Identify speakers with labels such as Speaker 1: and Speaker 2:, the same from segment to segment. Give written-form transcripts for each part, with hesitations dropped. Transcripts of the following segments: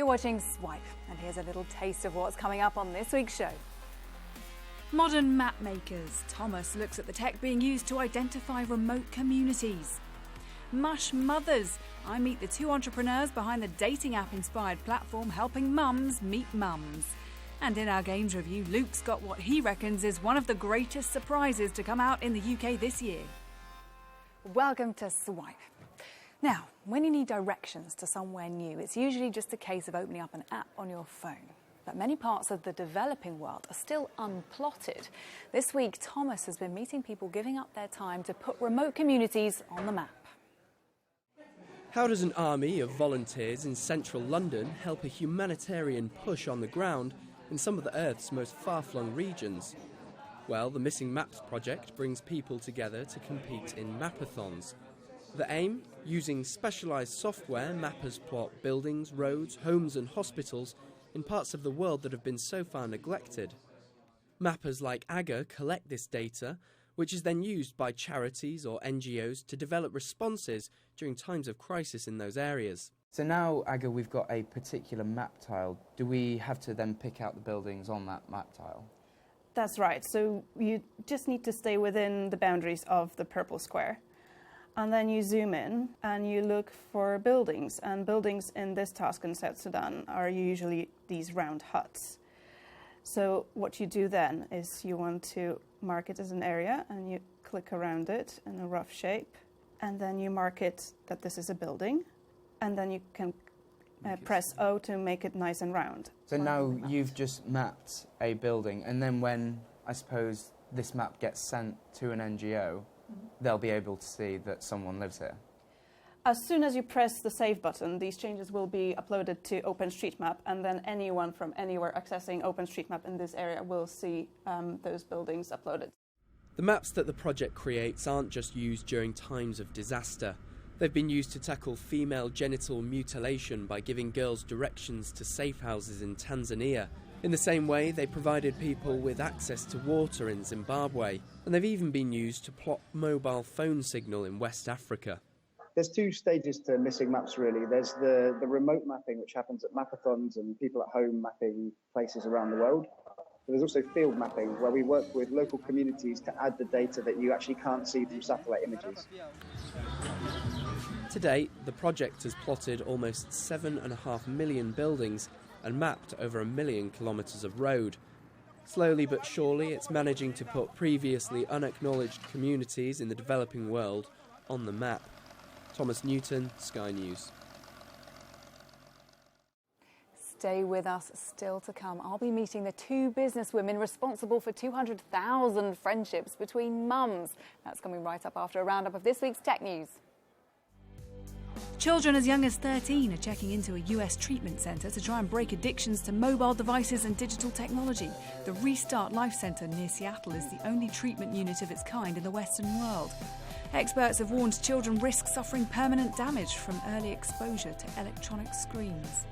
Speaker 1: You're watching Swipe, and here's a little taste of what's coming up on this week's show.
Speaker 2: Modern map makers. Thomas looks at the tech being used to identify remote communities. Mush mothers. I meet the two entrepreneurs behind the dating app-inspired platform helping mums meet mums. And in our games review, Luke's got what he reckons is one of the greatest surprises to come out in the UK this year.
Speaker 1: Welcome to Swipe. Now, when you need directions to somewhere new, it's usually just a case of opening up an app on your phone. But many parts of the developing world are still unplotted. This week, Thomas has been meeting people giving up their time to put remote communities on the map.
Speaker 3: How does an army of volunteers in central London help a humanitarian push on the ground in some of the Earth's most far-flung regions? Well, the Missing Maps project brings people together to compete in mapathons. The aim? Using specialised software, mappers plot buildings, roads, homes and hospitals in parts of the world that have been so far neglected. Mappers like AGA collect this data, which is then used by charities or NGOs to develop responses during times of crisis in those areas.
Speaker 4: So now, AGA, we've got a particular map tile. Do we have to then pick out the buildings on that map tile?
Speaker 5: That's right. So you just need to stay within the boundaries of the purple square. And then you zoom in and you look for buildings. And buildings in this task in South Sudan are usually these round huts. So what you do then is you want to mark it as an area and you click around it in a rough shape. And then you mark it that this is a building. And then you can press O to make it nice and round.
Speaker 4: So now you've just mapped a building, and then when, I suppose, this map gets sent to an NGO, they'll be able to see that someone lives here.
Speaker 5: As soon as you press the save button, these changes will be uploaded to OpenStreetMap, and then anyone from anywhere accessing OpenStreetMap in this area will see those buildings uploaded.
Speaker 3: The maps that the project creates aren't just used during times of disaster. They've been used to tackle female genital mutilation by giving girls directions to safe houses in Tanzania. In the same way, they provided people with access to water in Zimbabwe. And they've even been used to plot mobile phone signal in West Africa.
Speaker 6: There's two stages to missing maps, really. There's the remote mapping, which happens at mapathons and people at home mapping places around the world. But there's also field mapping, where we work with local communities to add the data that you actually can't see from satellite images.
Speaker 3: To date, the project has plotted almost 7.5 million buildings and mapped over 1 million kilometres of road. Slowly but surely, it's managing to put previously unacknowledged communities in the developing world on the map. Thomas Newton, Sky News.
Speaker 1: Stay with us, still to come. I'll be meeting the two businesswomen responsible for 200,000 friendships between mums. That's coming right up after a roundup of this week's tech news.
Speaker 2: Children as young as 13 are checking into a US treatment centre to try and break addictions to mobile devices and digital technology. The Restart Life Centre near Seattle is the only treatment unit of its kind in the Western world. Experts have warned children risk suffering permanent damage from early exposure to electronic screens.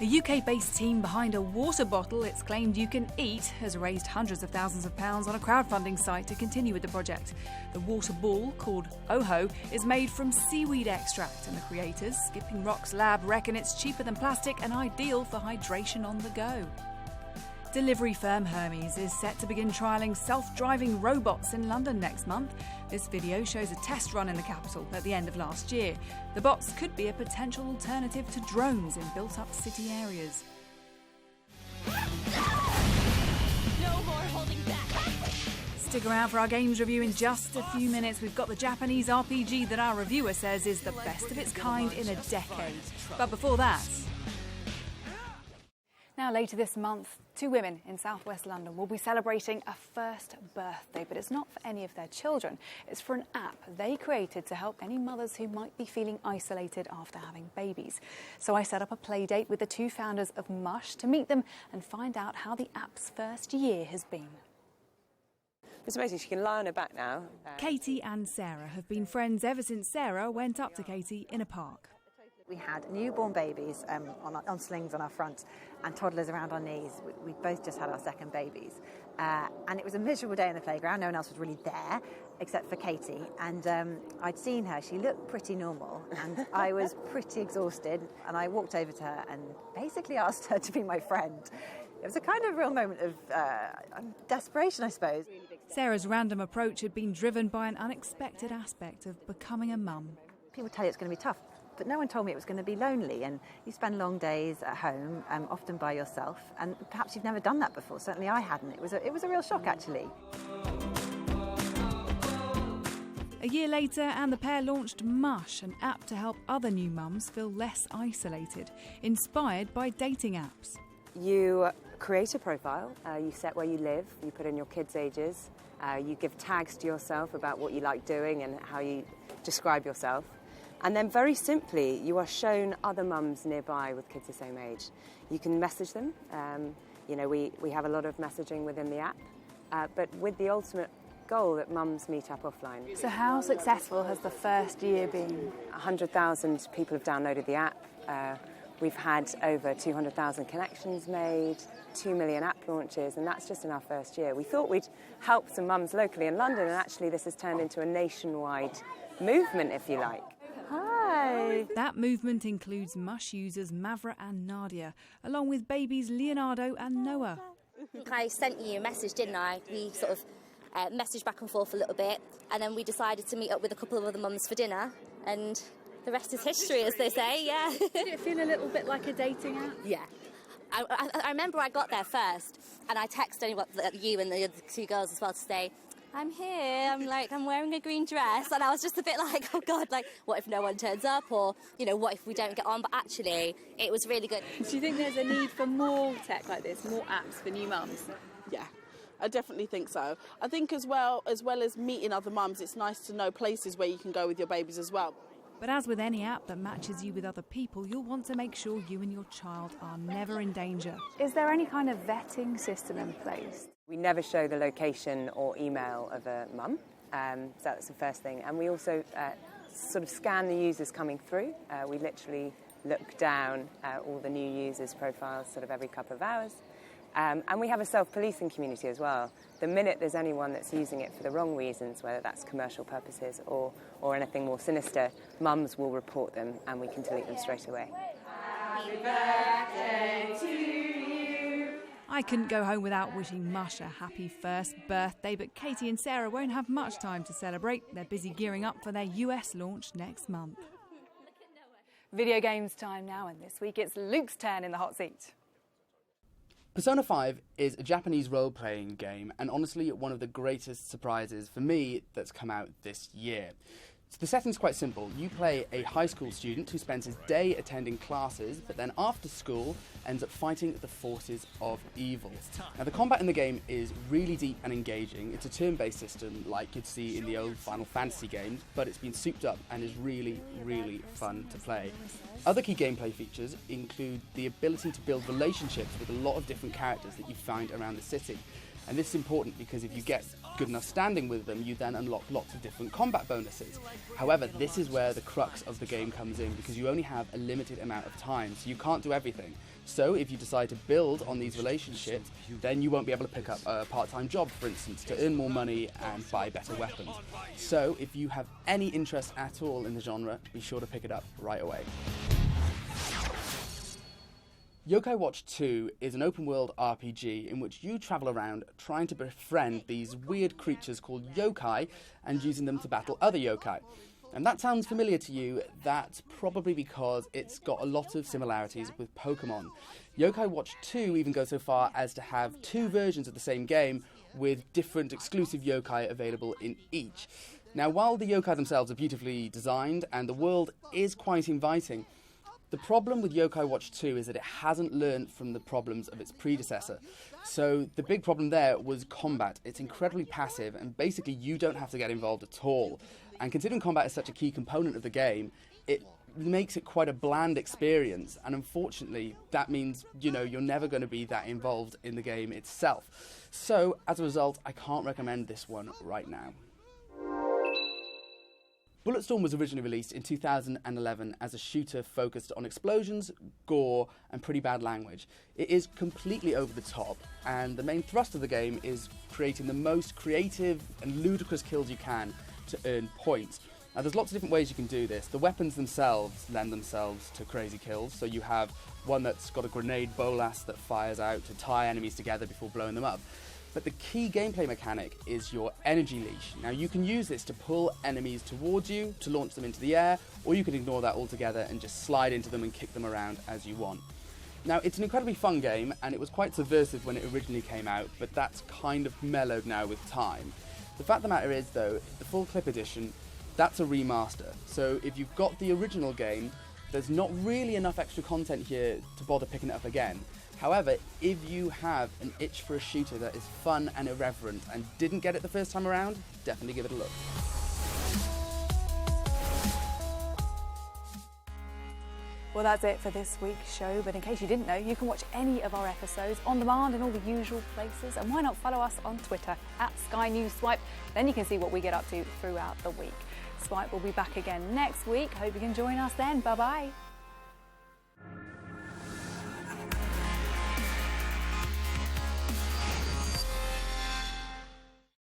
Speaker 2: A UK-based team behind a water bottle it's claimed you can eat has raised hundreds of thousands of pounds on a crowdfunding site to continue with the project. The water ball, called Oho, is made from seaweed extract, and the creators, Skipping Rocks Lab, reckon it's cheaper than plastic and ideal for hydration on the go. Delivery firm Hermes is set to begin trialling self-driving robots in London next month. This video shows a test run in the capital at the end of last year. The bots could be a potential alternative to drones in built-up city areas.
Speaker 7: No more holding back.
Speaker 2: Stick around for our games review in just a few minutes. We've got the Japanese RPG that our reviewer says is the best of its kind in a decade. But before that...
Speaker 1: Now, later this month, two women in southwest London will be celebrating a first birthday, but it's not for any of their children. It's for an app they created to help any mothers who might be feeling isolated after having babies. So I set up a play date with the two founders of Mush to meet them and find out how the app's first year has been.
Speaker 8: It's amazing, she can lie on her back now.
Speaker 2: Katie and Sarah have been friends ever since Sarah went up to Katie in a park.
Speaker 9: We had newborn babies on slings on our front and toddlers around our knees. We both just had our second babies. And it was a miserable day in the playground. No one else was really there. except for Katie. And I'd seen her. She looked pretty normal. And I was pretty exhausted. And I walked over to her and basically asked her to be my friend. It was a kind of real moment of desperation, I suppose.
Speaker 2: Sarah's random approach had been driven by an unexpected aspect of becoming a mum.
Speaker 9: People tell you it's going to be tough, but no one told me it was going to be lonely. And you spend long days at home, often by yourself. And perhaps you've never done that before. Certainly I hadn't. It was a real shock, actually.
Speaker 2: A year later, and the pair launched Mush, an app to help other new mums feel less isolated, inspired by dating apps.
Speaker 8: You create a profile, you set where you live, you put in your kids' ages, you give tags to yourself about what you like doing and how you describe yourself. And then very simply, you are shown other mums nearby with kids the same age. You can message them. We have a lot of messaging within the app, but with the ultimate goal that mums meet up offline.
Speaker 1: So how successful has the first year been?
Speaker 8: 100,000 people have downloaded the app. We've had over 200,000 connections made, 2 million app launches, and that's just in our first year. We thought we'd help some mums locally in London, and actually this has turned into a nationwide movement, if you like. Hi!
Speaker 2: That movement includes Mush users Mavra and Nadia, along with babies Leonardo and Noah.
Speaker 7: I sent you a message, didn't I? We sort of messaged back and forth a little bit, and then we decided to meet up with a couple of other mums for dinner, and the rest is history, as they say, yeah.
Speaker 1: Did it feel a little bit like a dating app?
Speaker 7: Yeah. I remember I got there first, and I texted you and the other two girls as well to say, I'm here, I'm wearing a green dress, and I was just a bit like, oh God, like, what if no one turns up, or, what if we don't get on? But actually, it was really good.
Speaker 1: Do you think there's a need for more tech like this, more apps for new mums?
Speaker 10: Yeah. I definitely think so. I think as well as meeting other mums, it's nice to know places where you can go with your babies as well.
Speaker 2: But as with any app that matches you with other people, you'll want to make sure you and your child are never in danger.
Speaker 1: Is there any kind of vetting system in place?
Speaker 8: We never show the location or email of a mum, so that's the first thing. And we also sort of scan the users coming through. We literally look down all the new users' profiles sort of every couple of hours. And we have a self-policing community as well. The minute there's anyone that's using it for the wrong reasons, whether that's commercial purposes or anything more sinister, mums will report them and we can delete them straight away.
Speaker 2: Happy birthday to you. I couldn't go home without wishing Mush a happy first birthday, but Katie and Sarah won't have much time to celebrate. They're busy gearing up for their US launch next month.
Speaker 1: Video games time now, and this week it's Luke's turn in the hot seat.
Speaker 11: Persona 5 is a Japanese role-playing game, and honestly one of the greatest surprises for me that's come out this year. So the setting's quite simple. You play a high school student who spends his day attending classes, but then after school ends up fighting the forces of evil. Now the combat in the game is really deep and engaging. It's a turn-based system like you'd see in the old Final Fantasy games, but it's been souped up and is really, really fun to play. Other key gameplay features include the ability to build relationships with a lot of different characters that you find around the city. And this is important because if you get good enough standing with them, you then unlock lots of different combat bonuses. However, this is where the crux of the game comes in because you only have a limited amount of time, so you can't do everything. So if you decide to build on these relationships, then you won't be able to pick up a part-time job, for instance, to earn more money and buy better weapons. So if you have any interest at all in the genre, be sure to pick it up right away. Yokai Watch 2 is an open-world RPG in which you travel around trying to befriend these weird creatures called yokai and using them to battle other yokai. And that sounds familiar to you, that's probably because it's got a lot of similarities with Pokemon. Yokai Watch 2 even goes so far as to have 2 versions of the same game with different exclusive yokai available in each. Now, while the yokai themselves are beautifully designed and the world is quite inviting, the problem with Yokai Watch 2 is that it hasn't learned from the problems of its predecessor. So the big problem there was combat. It's incredibly passive and basically you don't have to get involved at all. And considering combat is such a key component of the game, it makes it quite a bland experience. And unfortunately, that means, you're never going to be that involved in the game itself. So as a result, I can't recommend this one right now. Bulletstorm was originally released in 2011 as a shooter focused on explosions, gore, and pretty bad language. It is completely over the top, and the main thrust of the game is creating the most creative and ludicrous kills you can to earn points. Now, there's lots of different ways you can do this. The weapons themselves lend themselves to crazy kills, so you have one that's got a grenade bolas that fires out to tie enemies together before blowing them up. But the key gameplay mechanic is your energy leash. Now, you can use this to pull enemies towards you, to launch them into the air, or you can ignore that altogether and just slide into them and kick them around as you want. Now, it's an incredibly fun game, and it was quite subversive when it originally came out, but that's kind of mellowed now with time. The fact of the matter is, though, the full clip edition, that's a remaster. So if you've got the original game, there's not really enough extra content here to bother picking it up again. However, if you have an itch for a shooter that is fun and irreverent and didn't get it the first time around, definitely give it a look.
Speaker 1: Well, that's it for this week's show, but in case you didn't know, you can watch any of our episodes on demand in all the usual places, and why not follow us on Twitter @SkyNewsSwipe, then you can see what we get up to throughout the week. Swipe will be back again next week. Hope you can join us then. Bye-bye.